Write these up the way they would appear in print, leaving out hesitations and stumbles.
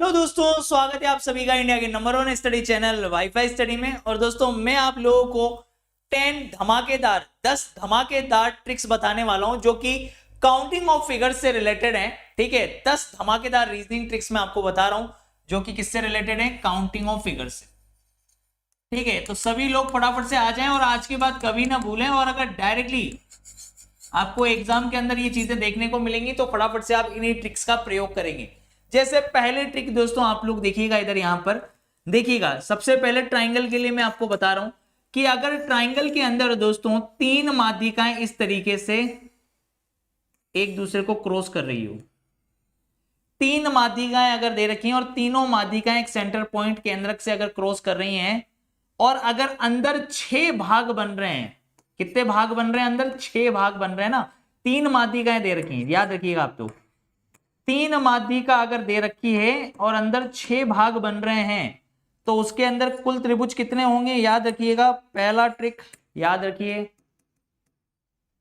Hello दोस्तों, स्वागत है आप सभी का इंडिया के number 1 study channel wifi study में। और दोस्तों मैं आप लोगों को 10 धमाकेदार ट्रिक्स बताने वाला हूं जो कि काउंटिंग ऑफ फिगर्स से रिलेटेड है। ठीक है, 10 धमाकेदार रीजनिंग ट्रिक्स मैं आपको बता रहा हूं जो कि किससे रिलेटेड है, काउंटिंग ऑफ फिगर्स से। ठीक है, तो सभी लोग फटाफट से आ जाएं और आज के बाद कभी ना भूलें। और अगर डायरेक्टली आपको एग्जाम के अंदर ये चीजें देखने को मिलेंगी तो फटाफट से आप इन्हीं ट्रिक्स का प्रयोग करेंगे। जैसे पहले ट्रिक दोस्तों आप लोग देखिएगा, इधर यहां पर देखिएगा। सबसे पहले ट्राइंगल के लिए मैं आपको बता रहा हूं कि अगर ट्राइंगल के अंदर दोस्तों 3 माध्यिकाएं इस तरीके से एक दूसरे को क्रॉस कर रही हो, 3 माध्यिकाएं अगर दे रखी हैं और तीनों माध्यिकाएं एक सेंटर पॉइंट केंद्रक से अगर क्रॉस कर रही हैं और अगर अंदर 6 भाग बन रहे हैं, कितने भाग बन रहे हैं, अंदर 6 भाग बन रहे हैं ना। 3 माध्यिकाएं दे रखी हैं, याद रखिएगा आप। तो 3 माध्यिका अगर दे रखी है और अंदर 6 भाग बन रहे हैं तो उसके अंदर कुल त्रिभुज कितने होंगे, याद रखिएगा। पहला ट्रिक याद रखिए,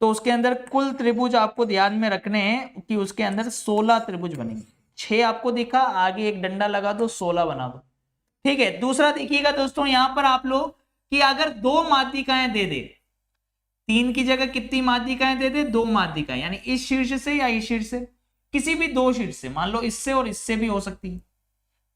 तो उसके अंदर कुल त्रिभुज आपको ध्यान में रखने हैं कि उसके अंदर 16 त्रिभुज बनेंगे। 6 आपको दिखा, आगे एक डंडा लगा दो, 16 बना दो। ठीक है, दूसरा देखिएगा दोस्तों यहां पर आप लोग कि अगर 2 माध्यिकाएं दे दे, 3 की जगह कितनी माध्यिकाएं दे दे, 2 माध्यिकाएं, यानी इस शीर्ष से या इस शीर्ष से, किसी भी 2 शीर्ष से, मान लो इससे और इससे भी हो सकती है,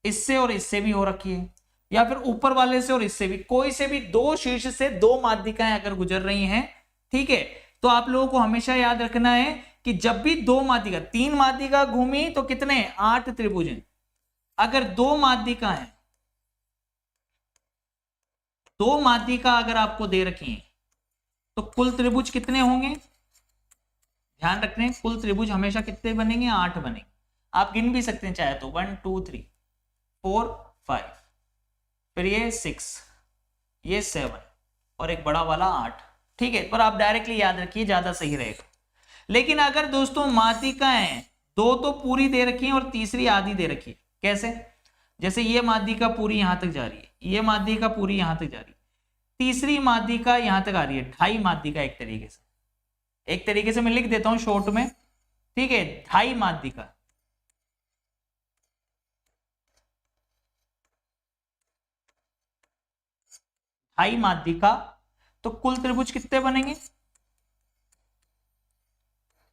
इससे और इससे भी हो रखी है, या फिर ऊपर वाले से और इससे भी, कोई से भी 2 शीर्ष से 2 माध्यिकाएं अगर गुजर रही हैं। ठीक है, तो आप लोगों को हमेशा याद रखना है कि जब भी 2 माध्यिका, 3 माध्यिका घूमी तो कितने, 8 त्रिभुज हैं। अगर 2 माध्यिका है, 2 माध्यिका अगर आपको दे रखी है तो कुल त्रिभुज कितने होंगे, ध्यान रखने, कुल त्रिभुज हमेशा कितने बनेंगे, 8 बनेंगे। आप गिन भी सकते हैं चाहे तो, 1 2 3 4 5, फिर ये 6, ये 7 और एक बड़ा वाला 8। ठीक है, पर आप डायरेक्टली याद रखिए, ज्यादा सही रहेगा। लेकिन अगर दोस्तों माध्यिकाएं 2 तो पूरी दे रखी है और तीसरी आधी दे रखी है, कैसे, जैसे ये माध्यिका पूरी यहां तक जा रही है, ये माध्यिका पूरी यहां तक जा रही है, तीसरी माध्यिका यहां तक आ रही है, 2.5 माध्यिका एक तरीके से मैं लिख देता हूं शॉर्ट में। ठीक है, 2.5 माध्यिका, 2.5 माध्यिका, तो कुल त्रिभुज कितने बनेंगे,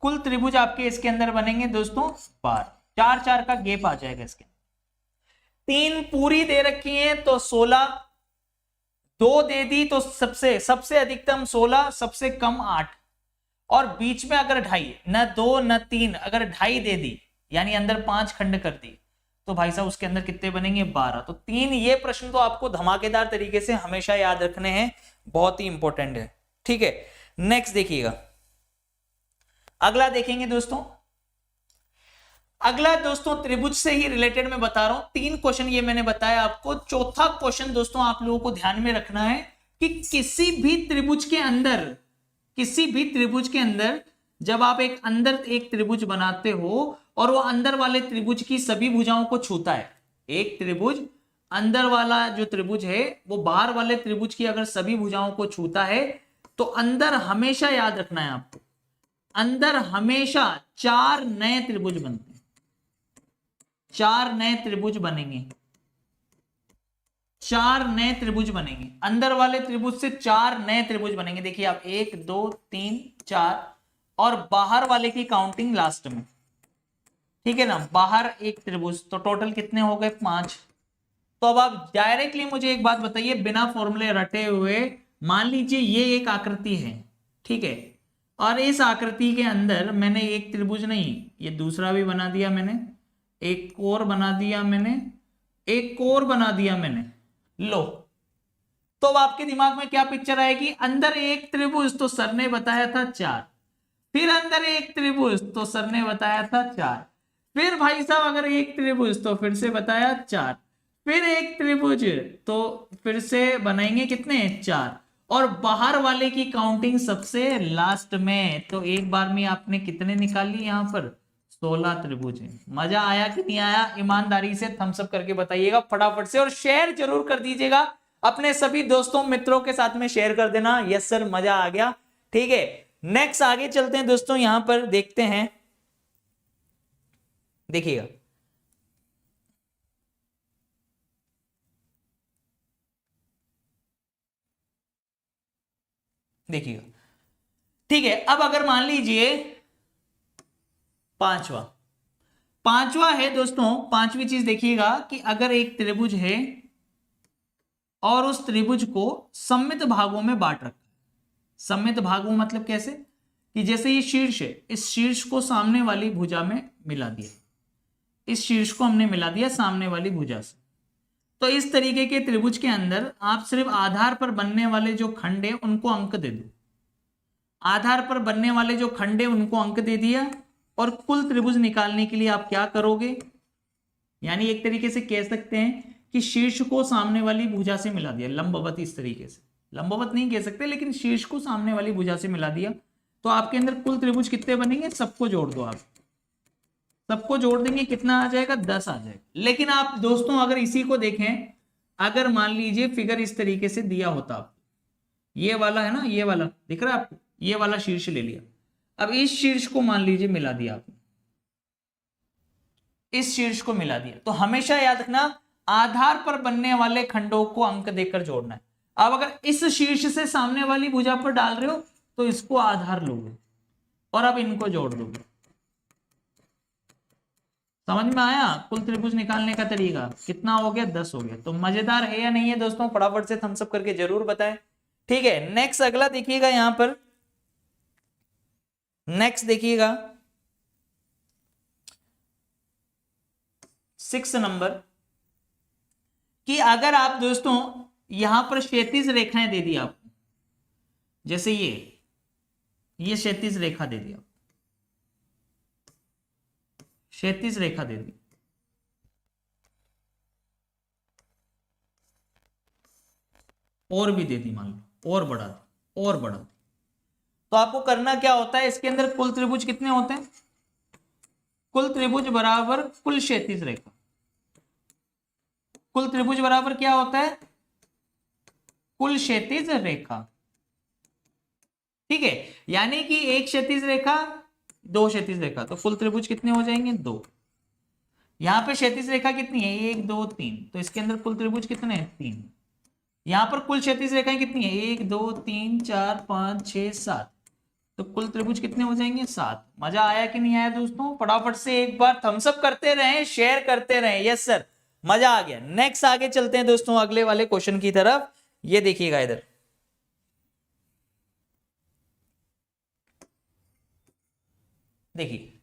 कुल त्रिभुज आपके इसके अंदर बनेंगे दोस्तों 12, 4 का गैप आ जाएगा इसके। 3 पूरी दे रखी है तो 16, 2 दे दी तो सबसे अधिकतम 16, सबसे कम 8, और बीच में अगर 2.5, न 2 न 3, अगर 2.5 दे दी यानी अंदर 5 खंड कर दी तो भाई साहब उसके अंदर कितने बनेंगे, 12। तो 3, ये प्रश्न तो आपको धमाकेदार तरीके से हमेशा याद रखने हैं, बहुत ही इंपॉर्टेंट है। ठीक है, नेक्स्ट देखिएगा, अगला देखेंगे दोस्तों। अगला दोस्तों त्रिभुज से ही रिलेटेड मैं बता रहा हूं, 3 क्वेश्चन ये मैंने बताया आपको। चौथा क्वेश्चन दोस्तों आप लोगों को ध्यान में रखना है कि किसी भी त्रिभुज के अंदर जब आप एक त्रिभुज बनाते हो और वो अंदर वाले त्रिभुज की सभी भुजाओं को छूता है, एक त्रिभुज अंदर वाला जो त्रिभुज है वो बाहर वाले त्रिभुज की अगर सभी भुजाओं को छूता है तो अंदर हमेशा याद रखना है आपको, अंदर हमेशा 4 नए त्रिभुज बनते हैं, 4 नए त्रिभुज बनेंगे, 4 नए त्रिभुज बनेंगे, अंदर वाले त्रिभुज से 4 नए त्रिभुज बनेंगे। देखिए आप 1 2 3 4, और बाहर वाले की काउंटिंग लास्ट में। ठीक है ना, बाहर एक त्रिभुज, तो टोटल कितने हो गए, 5। तो अब आप डायरेक्टली मुझे एक बात बताइए बिना फॉर्मूले रटे हुए, मान लीजिए ये एक आकृति है, ठीक है, और इस आकृति के अंदर मैंने एक त्रिभुज नहीं, ये दूसरा भी बना दिया मैंने, एक और बना दिया मैंने, एक और बना दिया मैंने, लो। तो अब आपके दिमाग में क्या पिक्चर आएगी, अंदर एक त्रिभुज तो सर ने बताया था 4, फिर अंदर एक त्रिभुज तो सर ने बताया था 4, फिर भाई साहब अगर एक त्रिभुज तो फिर से बताया 4, फिर एक त्रिभुज तो फिर से बनाएंगे कितने, 4, और बाहर वाले की काउंटिंग सबसे लास्ट में। तो एक बार में आपने कितने निकाल ली, यहां पर 16 त्रिभुज है। मजा आया कि नहीं आया, ईमानदारी से थम्स अप करके बताइएगा फटाफट से, और शेयर जरूर कर दीजिएगा अपने सभी दोस्तों मित्रों के साथ में, शेयर कर देना। यस सर, मजा आ गया। ठीक है, नेक्स्ट आगे चलते हैं दोस्तों, यहां पर देखते हैं, देखिएगा देखिएगा, ठीक है। अब अगर मान लीजिए पांचवा है दोस्तों, पांचवी चीज देखिएगा कि अगर एक त्रिभुज है और उस त्रिभुज को सममित भागों में बांट रखा है। सममित भागों मतलब कैसे, कि जैसे ये शीर्ष है, इस शीर्ष को सामने वाली भुजा में मिला दिया, इस शीर्ष को हमने मिला दिया सामने वाली भुजा से। तो इस तरीके के त्रिभुज के अंदर आप सिर्फ आधार पर बनने वाले जो खंड है उनको अंक दे दो, आधार पर बनने वाले जो खंड है उनको अंक दे दिया, और कुल त्रिभुज निकालने के लिए आप क्या करोगे, यानी एक तरीके से कह सकते हैं कि शीर्ष को सामने वाली भुजा से मिला दिया, लंबवत, इस तरीके से, लंबवत नहीं कह सकते लेकिन शीर्ष को सामने वाली भुजा से मिला दिया, तो आपके अंदर कुल त्रिभुज कितने बनेंगे, सबको जोड़ दो, आप सबको जोड़ देंगे, कितना आ जाएगा, 10 आ जाएगा। लेकिन आप दोस्तों अगर इसी को देखें, अगर मान लीजिए फिगर इस तरीके से दिया होता, आप ये वाला है ना, ये वाला दिख रहा है आपको, ये वाला शीर्ष ले लिया, अब इस शीर्ष को मान लीजिए मिला दिया आपने, इस शीर्ष को मिला दिया, तो हमेशा याद रखना आधार पर बनने वाले खंडों को अंक देकर जोड़ना है। अब अगर इस शीर्ष से सामने वाली भुजा पर डाल रहे हो तो इसको आधार लोगे और अब इनको जोड़ दोगे। समझ में आया कुल त्रिभुज निकालने का तरीका, कितना हो गया, 10 हो गया। तो मजेदार है या नहीं है दोस्तों, फटाफट से थम्स अप करके जरूर बताएं। ठीक है, नेक्स्ट अगला देखिएगा, यहां पर नेक्स्ट देखिएगा 6 नंबर, कि अगर आप दोस्तों यहां पर क्षैतिज रेखाएं दे दी आप, जैसे ये क्षैतिज रेखा दे दी, क्षैतिज रेखा दे दी, और भी दे दी, मान लो और बढ़ा दी, और बढ़ा दी, तो आपको करना क्या होता है, इसके अंदर कुल त्रिभुज कितने होते हैं, कुल त्रिभुज बराबर कुल क्षैतिज रेखा, कुल त्रिभुज बराबर क्या होता है, कुल क्षैतिज रेखा। ठीक है, यानी कि एक क्षैतिज रेखा, दो क्षैतिज रेखा, तो कुल त्रिभुज कितने हो जाएंगे, 2। यहां पे क्षैतिज रेखा कितनी है, 1 2 3, तो इसके अंदर कुल त्रिभुज कितने हैं, 3। यहां पर कुल क्षैतिज रेखाएं कितनी है, 1 2 3 4 5 6 7, तो कुल त्रिभुज कितने हो जाएंगे, 7। मजा आया कि नहीं आया दोस्तों, फटाफट से एक बार थम्स अप करते रहें, शेयर करते रहें। यस सर, मजा आ गया। नेक्स्ट आगे चलते हैं दोस्तों अगले वाले क्वेश्चन की तरफ। ये देखिएगा इधर, देखिए,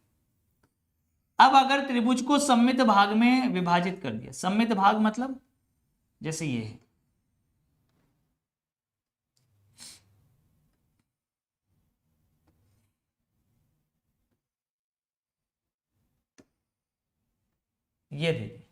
अब अगर त्रिभुज को सममित भाग में विभाजित कर दिया, सममित भाग मतलब जैसे ये है, ये देखिए,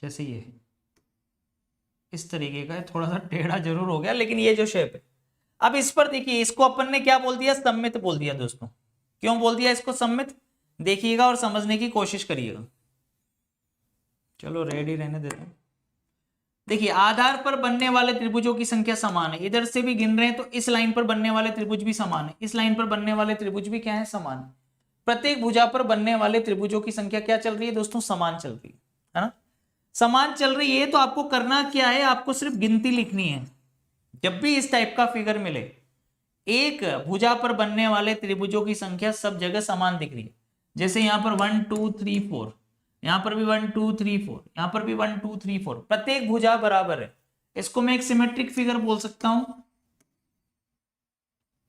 जैसे ये इस तरीके का है, थोड़ा सा टेढ़ा जरूर हो गया लेकिन ये जो शेप है, अब इस पर देखिए, इसको अपन ने क्या बोल दिया, सममित बोल दिया दोस्तों। क्यों बोल दिया इसको सममित, देखिएगा और समझने की कोशिश करिएगा। चलो रेडी रहने देते हैं। देखिए, आधार पर बनने वाले त्रिभुजों की संख्या समान है, इधर से भी गिन रहे हैं तो इस लाइन पर बनने वाले त्रिभुज भी समान है, इस लाइन पर बनने वाले त्रिभुज भी क्या है, समान है। प्रत्येक भुजा पर बनने वाले त्रिभुजों की संख्या क्या चल रही है दोस्तों, समान चल रही है ना, समान चल रही है। तो आपको करना क्या है, आपको सिर्फ गिनती लिखनी है। जब भी इस टाइप का फिगर मिले, एक भुजा पर बनने वाले त्रिभुजों की संख्या सब जगह समान दिख रही है, जैसे यहां पर 1 2 3 4, यहां पर भी 1 2 3 4, यहां पर भी 1 2 3 4, प्रत्येक भुजा बराबर है। इसको मैं एक सिमेट्रिक फिगर बोल सकता हूं,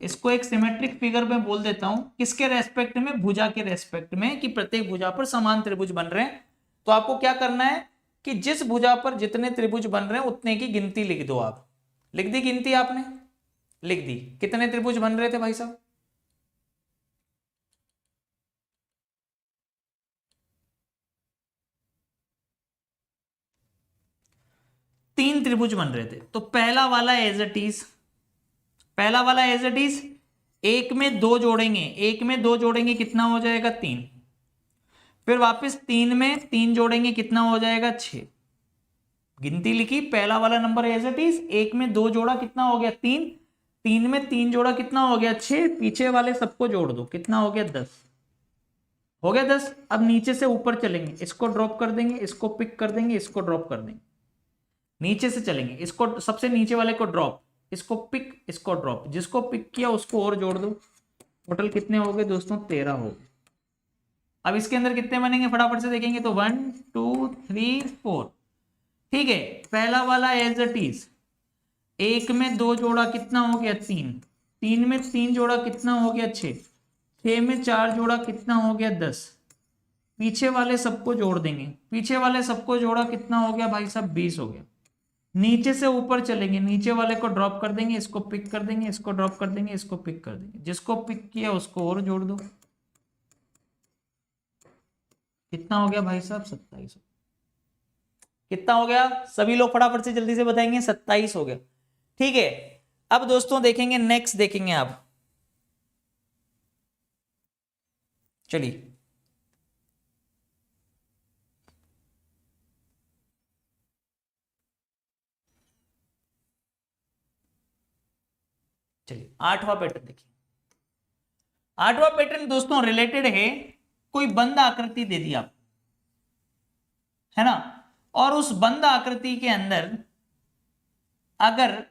इसको एक सिमेट्रिक फिगर में बोल देता हूं, किसके रेस्पेक्ट में, भुजा के रेस्पेक्ट में, कि प्रत्येक भुजा पर समान त्रिभुज बन रहे हैं। तो आपको क्या करना है कि जिस भुजा पर जितने त्रिभुज बन रहे हैं उतने की गिनती लिख दो। आप लिख दी गिनती, आपने लिख दी, कितने त्रिभुज बन रहे थे भाई साहब, तीन त्रिभुज बन रहे थे। तो पहला वाला एज इट इज, पहला वाला एज इट इज, एक में दो जोड़ेंगे, एक में दो जोड़ेंगे कितना हो जाएगा, 3। फिर वापस 3 में 3 जोड़ेंगे कितना हो जाएगा, 6। गिनती लिखी, पहला वाला नंबर एज इट इज, एक में दो जोड़ा कितना हो गया 3, 3 में 3 जोड़ा कितना हो गया 6, पीछे वाले सबको जोड़ दो कितना हो गया 10, हो गया 10। अब नीचे से ऊपर चलेंगे, इसको ड्रॉप कर देंगे, इसको पिक कर देंगे, इसको ड्रॉप कर देंगे, नीचे से चलेंगे, इसको सबसे नीचे वाले को ड्रॉप, इसको पिक, इसको ड्रॉप, जिसको पिक किया उसको और जोड़ दो, टोटल कितने हो गए दोस्तों 13 हो गए। अब इसके अंदर कितने बनेंगे फटाफट से देखेंगे तो 1 2 3 4, ठीक है। पहला वाला एज इट इज, एक में दो जोड़ा कितना हो गया 3, 3 में 3 जोड़ा कितना हो गया 6, 6 में 4 जोड़ा कितना हो गया 10, पीछे वाले सबको जोड़ देंगे, पीछे वाले सबको जोड़ा कितना हो गया भाई साहब 20 हो गया। नीचे से ऊपर चलेंगे, नीचे वाले को ड्रॉप कर देंगे, इसको पिक कर देंगे, इसको ड्रॉप कर देंगे, इसको पिक कर देंगे, जिसको पिक किया उसको और जोड़ दो, कितना हो गया भाई साहब 27। कितना हो गया सभी लोग फटाफट से जल्दी से बताएंगे, 27 हो गया, ठीक है। अब दोस्तों देखेंगे नेक्स्ट, देखेंगे आप, चलिए चलिए 8वां पैटर्न देखिए। 8वां पैटर्न दोस्तों रिलेटेड है, कोई बंद आकृति दे दी आप, है ना, और उस बंद आकृति के अंदर अगर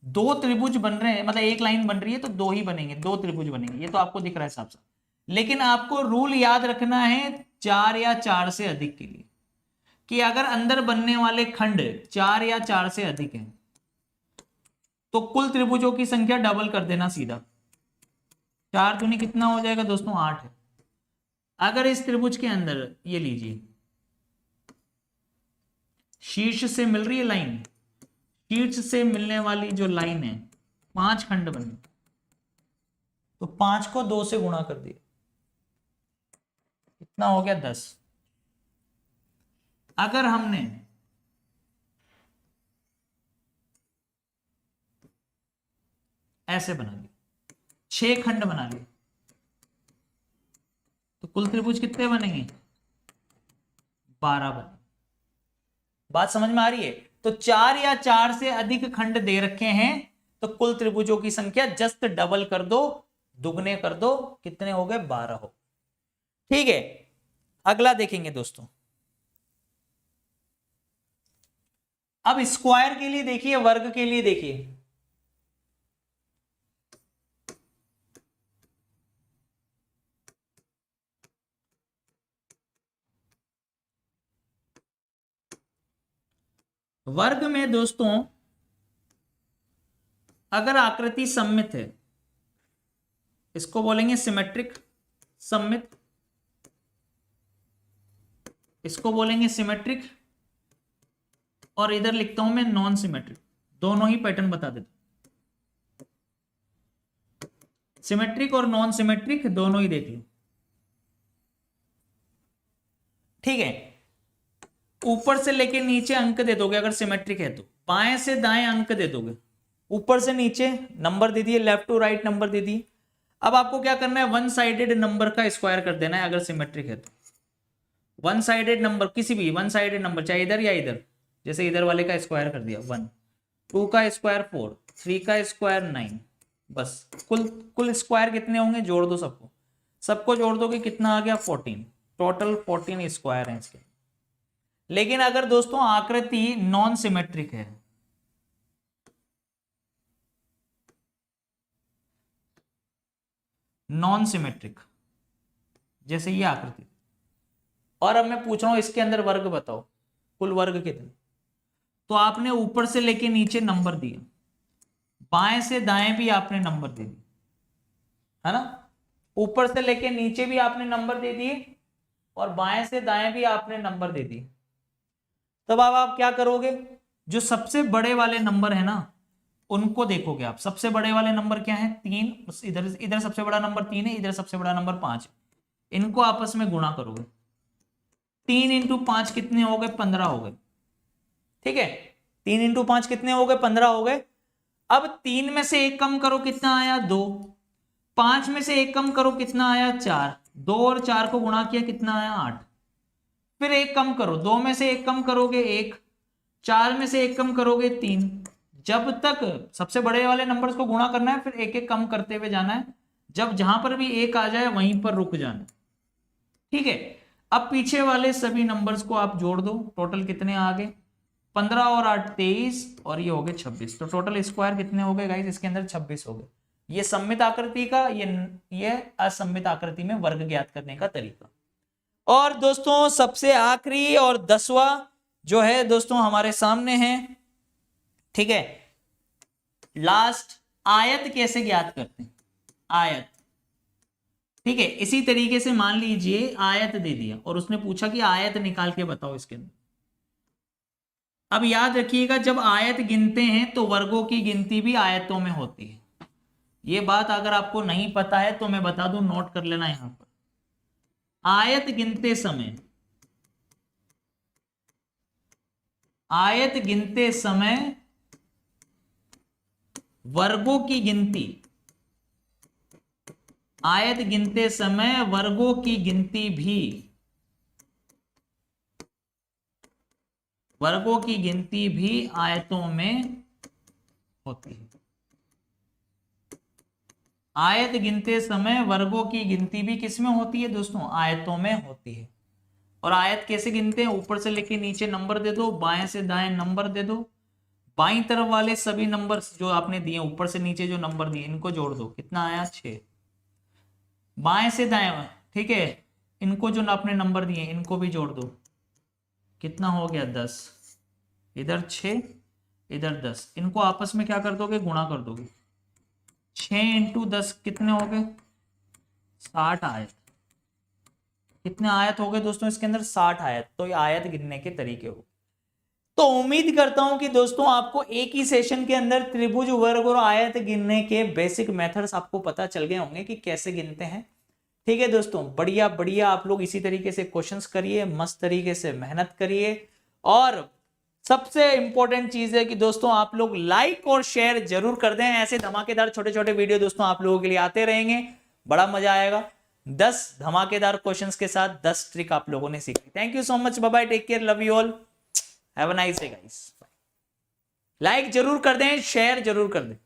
दो त्रिभुज बन रहे हैं, मतलब एक लाइन बन रही है तो दो ही बनेंगे, दो त्रिभुज बनेंगे, ये तो आपको दिख रहा है साफ साफ। लेकिन आपको रूल याद रखना है 4 या 4 से अधिक के लिए, कि अगर अंदर बनने वाले खंड 4 या 4 से अधिक हैं तो कुल त्रिभुजों की संख्या डबल कर देना सीधा, 4 दूनी कितना हो जाएगा दोस्तों 8 है। अगर इस त्रिभुज के अंदर ये लीजिए शीर्ष से मिल रही है लाइन, शीर्ष से मिलने वाली जो लाइन है 5 खंड बने, तो 5 को 2 से गुणा कर दिया, कितना हो गया 10। अगर हमने ऐसे बना लिया 6 खंड बना लिए तो कुल त्रिभुज कितने बनेंगे 12 बने। बात समझ में आ रही है? तो 4 या 4 से अधिक खंड दे रखे हैं तो कुल त्रिभुजों की संख्या जस्ट डबल कर दो, दुगने कर दो, कितने हो गए 12 हो। ठीक है, अगला देखेंगे दोस्तों। अब स्क्वायर के लिए देखिए, वर्ग के लिए देखिए। वर्ग में दोस्तों अगर आकृति सममित है, इसको बोलेंगे सिमेट्रिक सममित, इसको बोलेंगे सिमेट्रिक, और इधर लिखता हूं मैं नॉन सिमेट्रिक। दोनों ही पैटर्न बता देता हूं, सिमेट्रिक और नॉन सिमेट्रिक दोनों ही देख लो। ठीक है, ऊपर से लेके नीचे अंक दे दोगे अगर सिमेट्रिक है तो, बाएं से दाएं अंक दे दोगे, ऊपर से नीचे नंबर दे दिए, लेफ्ट टू राइट नंबर दे दिए। अब आपको क्या करना है, वन साइडेड नंबर का स्क्वायर कर देना है अगर सिमेट्रिक है तो। वन साइडेड नंबर, किसी भी वन साइडेड नंबर, चाहे इधर या इधर, जैसे इधर वाले का स्क्वायर कर दिया 1, 2 का स्क्वायर 4, 3 का स्क्वायर 9, बस कुल स्क्वायर कितने होंगे जोड़ दो सबको, सबको जोड़ दोगे कितना आ गया 14, टोटल 14 स्क्वायर है इसके। लेकिन अगर दोस्तों आकृति नॉन सिमेट्रिक है, नॉन सिमेट्रिक, जैसे ये आकृति, और अब मैं पूछ रहा हूं इसके अंदर वर्ग बताओ, कुल वर्ग कितने, तो आपने ऊपर से लेके नीचे नंबर दिए, बाएं से दाएं भी आपने नंबर दे दिए, है ना, ऊपर से लेके नीचे भी आपने नंबर दे दिए और बाएं से दाएं भी आपने नंबर दे दिए। तब अब आप क्या करोगे, जो सबसे बड़े वाले नंबर है ना उनको देखोगे आप। सबसे बड़े वाले नंबर क्या है 3, इधर सबसे बड़ा नंबर 3 है, इधर सबसे बड़ा नंबर 5 है, इनको आपस में गुणा करोगे, 3 इंटू 5 कितने हो गए 15 हो गए। ठीक है, 3 इंटू 5 कितने हो गए 15 हो गए। अब 3 में से 1 कम करो कितना आया 2, 5 में से 1 कम करो कितना आया 4, 2 और 4 को गुणा किया कितना आया 8, फिर 1 कम करो, 2 में से 1 कम करोगे 1, 4 में से 1 कम करोगे 3। जब तक सबसे बड़े वाले नंबर्स को गुणा करना है, फिर एक एक कम करते हुए जाना है। जब जहां पर भी 1 आ जाए वहीं पर रुक जाना, ठीक है। अब पीछे वाले सभी नंबर्स को आप जोड़ दो, टोटल कितने आ गए, 15 और 8 23, और ये हो गए 26। तो टोटल स्क्वायर कितने हो गए गाइस, इसके अंदर 26 हो गए। ये सममित आकृति का, ये असममित आकृति में वर्ग ज्ञात करने का तरीका। और दोस्तों सबसे आखिरी और 10वां जो है दोस्तों हमारे सामने है, ठीक है, लास्ट, आयत कैसे ज्ञात करते हैं, आयत, ठीक है। इसी तरीके से मान लीजिए आयत दे दिया और उसने पूछा कि आयत निकाल के बताओ इसके अंदर। अब याद रखिएगा, जब आयत गिनते हैं तो वर्गों की गिनती भी आयतों में होती है। ये बात अगर आपको नहीं पता है तो मैं बता दूं, नोट कर लेना यहां पर। आयत गिनते समय, आयत गिनते समय वर्गों की गिनती, आयत गिनते समय वर्गों की गिनती भी, वर्गों की गिनती भी आयतों में होती है। आयत गिनते समय वर्गों की गिनती भी किसमें होती है दोस्तों, आयतों में होती है। और आयत कैसे गिनते हैं, ऊपर से लेके नीचे नंबर दे दो, बाएं से दाएं नंबर दे दो, बाईं तरफ वाले सभी नंबर जो आपने दिए, ऊपर से नीचे जो नंबर दिए इनको जोड़ दो, कितना आया 6। बाएं से दाएं, ठीक है, इनको जो आपने नंबर दिए इनको भी जोड़ दो, कितना हो गया 10। इधर 6 इधर 10, इनको आपस में क्या कर दोगे, गुणा कर दोगे। 6 × 10 कितने हो गए, 60 आयत। कितने आयत हो गए दोस्तों इसके अंदर, 60 आयत। तो ये आयत गिनने के तरीके हो। तो उम्मीद करता हूं कि दोस्तों आपको एक ही सेशन के अंदर त्रिभुज, वर्ग और आयत गिनने के बेसिक मेथड्स आपको पता चल गए होंगे कि कैसे गिनते हैं, ठीक है दोस्तों। बढ़िया बढ़िया आप लोग इसी तरीके से क्वेश्चंस करिए, मस्त तरीके से मेहनत करिए। और सबसे इंपॉर्टेंट चीज है कि दोस्तों आप लोग लाइक और शेयर जरूर कर दें। ऐसे धमाकेदार छोटे छोटे वीडियो दोस्तों आप लोगों के लिए आते रहेंगे, बड़ा मजा आएगा। 10 धमाकेदार क्वेश्चंस के साथ 10 ट्रिक आप लोगों ने सीखी। Thank you so much, bye bye, take care, love you all, have a nice day guys. Like जरूर कर दें, शेयर जरूर कर दें।